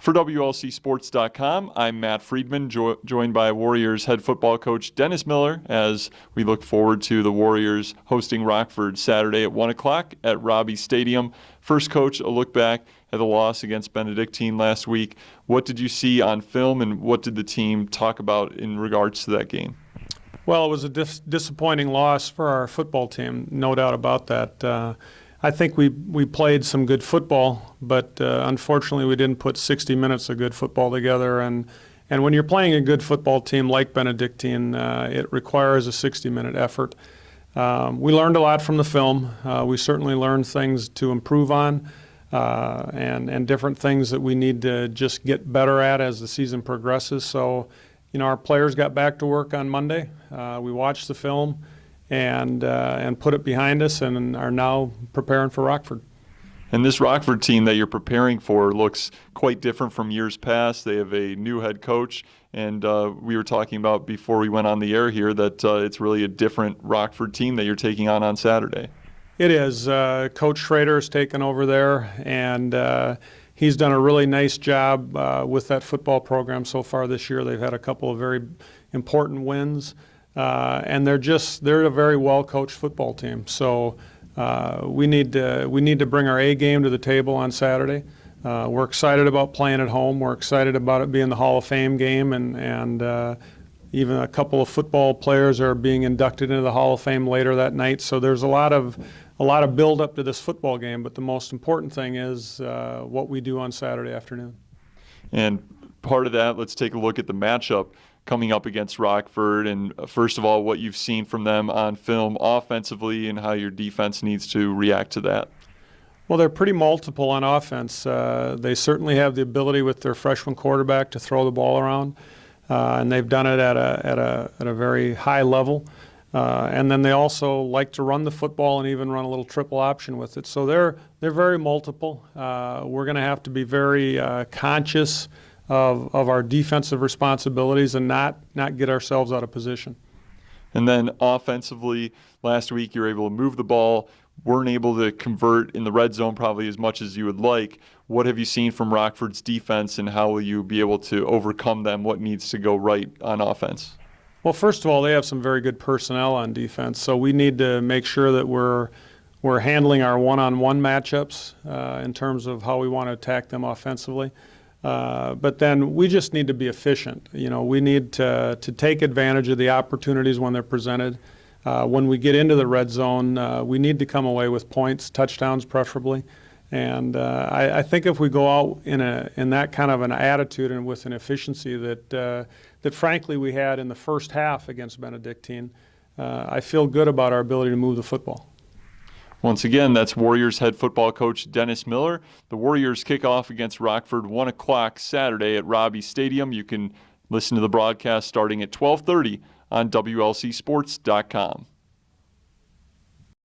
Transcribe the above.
For WLCSports.com, I'm Matt Friedman, joined by Warriors head football coach Dennis Miller, as we look forward to the Warriors hosting Rockford Saturday at 1 o'clock at Robbie Stadium. First, Coach, a look back at the loss against Benedictine last week. What did you see on film, and what did the team talk about in regards to that game? Well, it was a disappointing loss for our football team, no doubt about that. I think we played some good football, but unfortunately we didn't put 60 minutes of good football together. And when you're playing a good football team like Benedictine, it requires a 60-minute effort. We learned a lot from the film. We certainly learned things to improve on and different things that we need to just get better at as the season progresses. So, our players got back to work on Monday. We watched the film and put it behind us and are now preparing for Rockford. And this Rockford team that you're preparing for looks quite different from years past. They have a new head coach, and we were talking about before we went on the air here that it's really a different Rockford team that you're taking on Saturday. It is. Coach Schrader has taken over there, and he's done a really nice job with that football program so far this year. They've had a couple of very important wins. And they're a very well-coached football team. So we need to bring our A game to the table on Saturday. We're excited about playing at home. We're excited about it being the Hall of Fame game, and even a couple of football players are being inducted into the Hall of Fame later that night. So there's a lot of build up to this football game. But the most important thing is what we do on Saturday afternoon. And part of that, let's take a look at the matchup coming up against Rockford, and first of all, what you've seen from them on film offensively and how your defense needs to react to that. Well, they're pretty multiple on offense. They certainly have the ability with their freshman quarterback to throw the ball around, and they've done it at a very high level. And then they also like to run the football and even run a little triple option with it. So they're very multiple. We're going to have to be very conscious of our defensive responsibilities and not get ourselves out of position. And then offensively, last week you were able to move the ball, weren't able to convert in the red zone probably as much as you would like. What have you seen from Rockford's defense, and how will you be able to overcome them? What needs to go right on offense? Well, first of all, they have some very good personnel on defense, so we need to make sure that we're handling our one-on-one matchups in terms of how we want to attack them offensively. But then we just need to be efficient. We need to take advantage of the opportunities when they're presented. When we get into the red zone, we need to come away with points, touchdowns preferably. And I think if we go out in that kind of an attitude and with an efficiency that frankly we had in the first half against Benedictine, I feel good about our ability to move the football. Once again, that's Warriors head football coach Dennis Miller. The Warriors kick off against Rockford 1 o'clock Saturday at Robbie Stadium. You can listen to the broadcast starting at 12:30 on WLCSports.com.